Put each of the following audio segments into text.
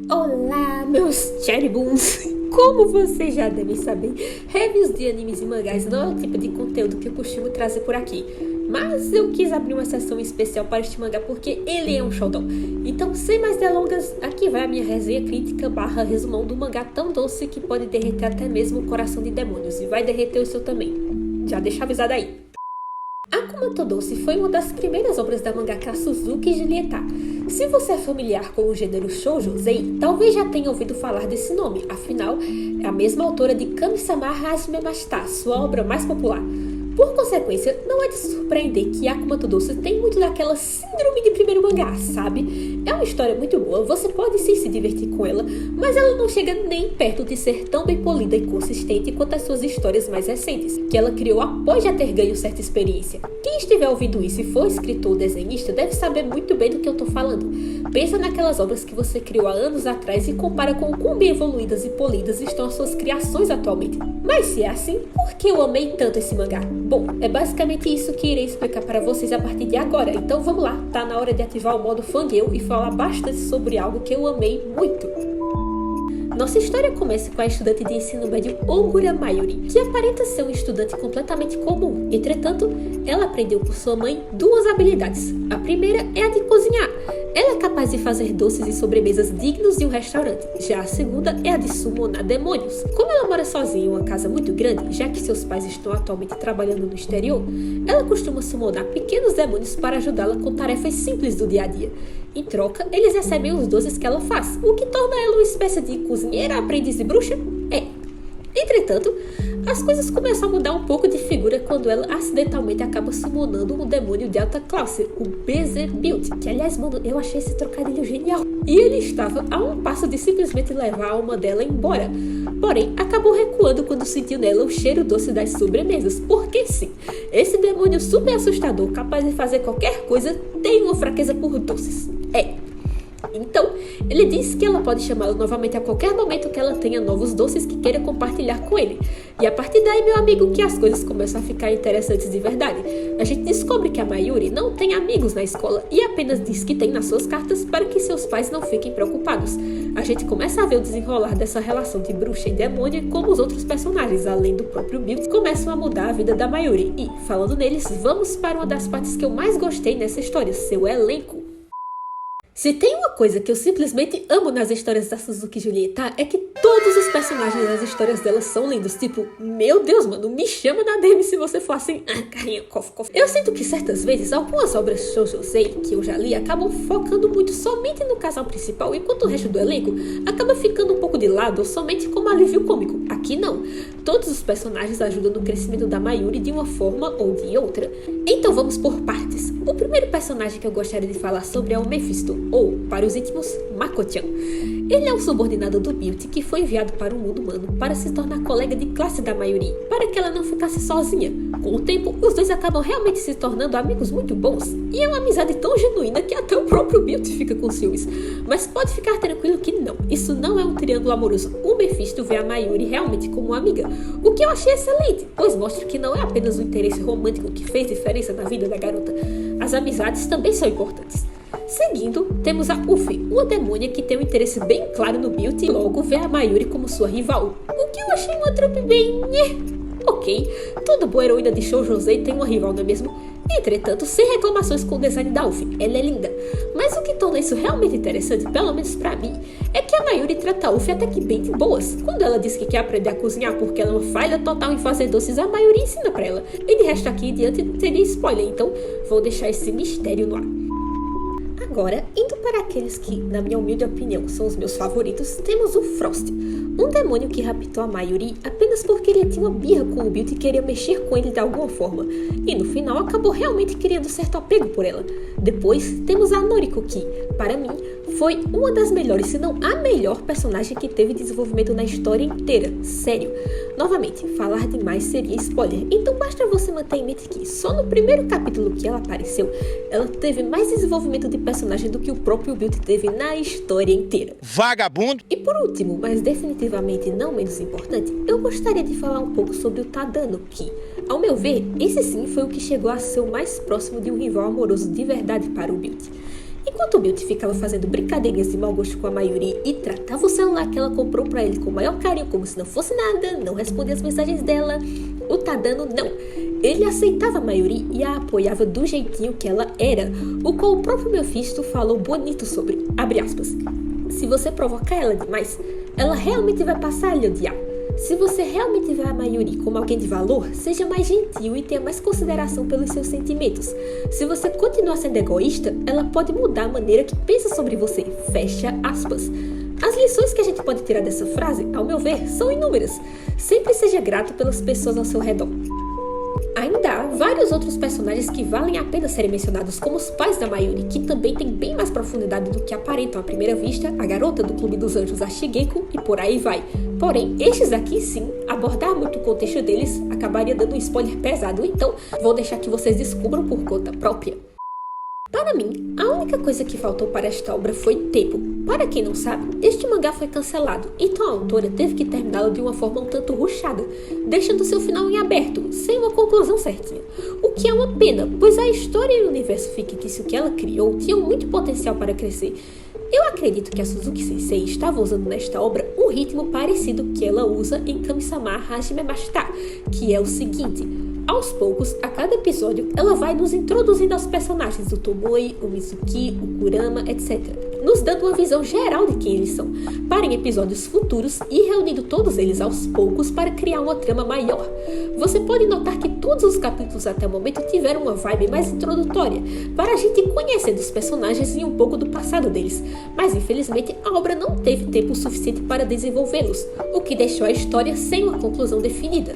Olá, meus cherrybuns! Como vocês já devem saber, reviews de animes e mangás não é o tipo de conteúdo que eu costumo trazer por aqui. Mas eu quis abrir uma sessão especial para este mangá porque ele é um shoujo. Então, sem mais delongas, aqui vai a minha resenha crítica / resumão do mangá tão doce que pode derreter até mesmo o coração de demônios. E vai derreter o seu também. Já deixa avisado aí. Akuma to Doce foi uma das primeiras obras da mangaka Suzuki Julieta. Se você é familiar com o gênero Shoujosei, talvez já tenha ouvido falar desse nome, afinal, é a mesma autora de Kami-sama Hajime Mashita, sua obra mais popular. Por consequência, não é de surpreender que Akuma to Doce tem muito daquela síndrome de primeiro mangá, sabe? É uma história muito boa, você pode sim se divertir com ela, mas ela não chega nem perto de ser tão bem polida e consistente quanto as suas histórias mais recentes, que ela criou após já ter ganho certa experiência. Quem estiver ouvindo isso e for escritor ou desenhista deve saber muito bem do que eu tô falando. Pensa naquelas obras que você criou há anos atrás e compara com o quão bem evoluídas e polidas estão as suas criações atualmente. Mas se é assim, por que eu amei tanto esse mangá? Bom, é basicamente isso que irei explicar para vocês a partir de agora, então vamos lá, tá na hora de ativar o modo fangirl e falar bastante sobre algo que eu amei muito. Nossa história começa com a estudante de ensino médio Ogura Mayuri, que aparenta ser um estudante completamente comum. Entretanto, ela aprendeu por sua mãe duas habilidades. A primeira é a de cozinhar. Ela é capaz de fazer doces e sobremesas dignos de um restaurante. Já a segunda é a de summonar demônios. Como ela mora sozinha em uma casa muito grande, já que seus pais estão atualmente trabalhando no exterior, ela costuma summonar pequenos demônios para ajudá-la com tarefas simples do dia a dia. Em troca, eles recebem os doces que ela faz, o que torna ela uma espécie de cozinheira, aprendiz e bruxa? Entretanto, as coisas começam a mudar um pouco de figura quando ela acidentalmente acaba summonando um demônio de alta classe, o Beelzebub, que aliás, mano, eu achei esse trocadilho genial. E ele estava a um passo de simplesmente levar a alma dela embora. Porém, acabou recuando quando sentiu nela o cheiro doce das sobremesas, porque sim, esse demônio super assustador, capaz de fazer qualquer coisa, tem uma fraqueza por doces. Então, ele diz que ela pode chamá-lo novamente a qualquer momento que ela tenha novos doces que queira compartilhar com ele. E a partir daí, meu amigo, que as coisas começam a ficar interessantes de verdade. A gente descobre que a Mayuri não tem amigos na escola e apenas diz que tem nas suas cartas para que seus pais não fiquem preocupados. A gente começa a ver o desenrolar dessa relação de bruxa e demônio e como os outros personagens, além do próprio Bill, começam a mudar a vida da Mayuri. E, falando neles, vamos para uma das partes que eu mais gostei nessa história, seu elenco. Se tem uma coisa que eu simplesmente amo nas histórias da Suzuki Julieta é que todos os personagens das histórias dela são lindos. Tipo, meu Deus, mano, me chama na DM se você for assim, carinha, cof. Eu sinto que certas vezes algumas obras shoujosei que eu já li acabam focando muito somente no casal principal, enquanto o resto do elenco acaba ficando um pouco de lado ou somente como alívio cômico. Aqui não. Todos os personagens ajudam no crescimento da Mayuri de uma forma ou de outra. Então vamos por partes. O primeiro personagem que eu gostaria de falar sobre é o Mephisto, ou, para os íntimos, Mako-chan. Ele é um subordinado do Beauty que foi enviado para o mundo humano para se tornar colega de classe da Mayuri, para que ela não ficasse sozinha. Com o tempo, os dois acabam realmente se tornando amigos muito bons, e é uma amizade tão genuína que até o próprio Beauty fica com ciúmes. Mas pode ficar tranquilo que não, isso não é um triângulo amoroso. O Mephisto vê a Mayuri realmente como uma amiga, o que eu achei excelente, pois mostra que não é apenas o interesse romântico que fez diferença na vida da garota. As amizades também são importantes. Seguindo, temos a Uffy, uma demônia que tem um interesse bem claro no Beauty e logo vê a Mayuri como sua rival, o que eu achei uma trope bem... Ok, toda boa heroína de shoujosei tem uma rival, não é mesmo? Entretanto, sem reclamações com o design da Uffy, ela é linda. Mas o que torna isso realmente interessante, pelo menos pra mim, é que a Mayuri trata a Uffy até que bem de boas. Quando ela diz que quer aprender a cozinhar porque ela é uma falha total em fazer doces, a Mayuri ensina pra ela. E de resto aqui em diante não teria spoiler, então vou deixar esse mistério no ar. Agora, indo para aqueles que, na minha humilde opinião, são os meus favoritos, temos o Frost, um demônio que raptou a Mayuri apenas porque ele tinha uma birra com o Beauty e queria mexer com ele de alguma forma, e no final acabou realmente criando certo apego por ela. Depois, temos a Noriko que, para mim, foi uma das melhores, se não a melhor personagem que teve desenvolvimento na história inteira, sério. Novamente, falar demais seria spoiler, então basta você manter em mente que só no primeiro capítulo que ela apareceu, ela teve mais desenvolvimento de personagem do que o próprio Beauty teve na história inteira. Vagabundo! E por último, mas definitivamente não menos importante, eu gostaria de falar um pouco sobre o Tadano, que, ao meu ver, esse sim foi o que chegou a ser o mais próximo de um rival amoroso de verdade para o Beauty. Enquanto Milt ficava fazendo brincadeirinhas de mau gosto com a Mayuri e tratava o celular que ela comprou pra ele com o maior carinho como se não fosse nada, não respondia as mensagens dela, o Tadano não. Ele aceitava a Mayuri e a apoiava do jeitinho que ela era, o qual o próprio Mephisto falou bonito sobre, abre aspas, se você provocar ela demais, ela realmente vai passar a lhe odiar. Se você realmente vê a Mayuri como alguém de valor, seja mais gentil e tenha mais consideração pelos seus sentimentos. Se você continuar sendo egoísta, ela pode mudar a maneira que pensa sobre você. Fecha aspas. As lições que a gente pode tirar dessa frase, ao meu ver, são inúmeras. Sempre seja grato pelas pessoas ao seu redor. Ainda há vários outros personagens que valem a pena serem mencionados, como os pais da Mayuri, que também têm bem mais profundidade do que aparentam à primeira vista, a garota do Clube dos Anjos, a Shigeko, e por aí vai. Porém, estes aqui sim, abordar muito o contexto deles acabaria dando um spoiler pesado, então vou deixar que vocês descubram por conta própria. Para mim, a única coisa que faltou para esta obra foi tempo. Para quem não sabe, este mangá foi cancelado, então a autora teve que terminá-lo de uma forma um tanto rushada, deixando seu final em aberto, sem uma conclusão certinha. O que é uma pena, pois a história e o universo fictício que ela criou tinham muito potencial para crescer. Eu acredito que a Suzuki Sensei estava usando nesta obra um ritmo parecido que ela usa em Kami-sama Hajime Mashita, que é o seguinte: aos poucos, a cada episódio, ela vai nos introduzindo aos personagens do Tomoe, o Mizuki, o Kurama, etc., nos dando uma visão geral de quem eles são, para em episódios futuros e reunindo todos eles aos poucos para criar uma trama maior. Você pode notar que todos os capítulos até o momento tiveram uma vibe mais introdutória, para a gente conhecer dos personagens e um pouco do passado deles, mas infelizmente a obra não teve tempo suficiente para desenvolvê-los, o que deixou a história sem uma conclusão definida.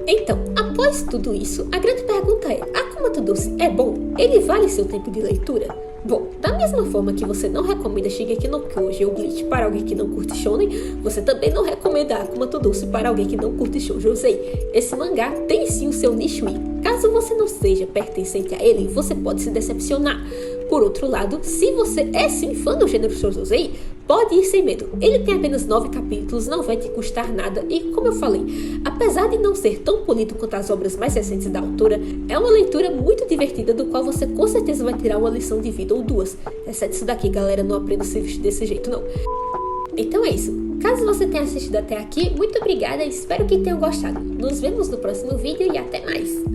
Então, após tudo isso, a grande pergunta é: Akumato Doce é bom? Ele vale seu tempo de leitura? Bom, da mesma forma que você não recomenda Shingeki no Kyojin ou Bleach para alguém que não curte Shonen, você também não recomenda Akumato Doce para alguém que não curte Shoujozei. Esse mangá tem sim o seu nicho e, caso você não seja pertencente a ele, você pode se decepcionar. Por outro lado, se você é sim fã do gênero Shoujozei, pode ir sem medo. Ele tem apenas 9 capítulos, não vai te custar nada e, como eu falei, apesar de não ser tão polido quanto as obras mais recentes da autora, é uma leitura muito divertida do qual você com certeza vai tirar uma lição de vida ou duas. Exceto isso daqui, galera, não aprenda a se vestir desse jeito não. Então é isso. Caso você tenha assistido até aqui, muito obrigada e espero que tenham gostado. Nos vemos no próximo vídeo e até mais!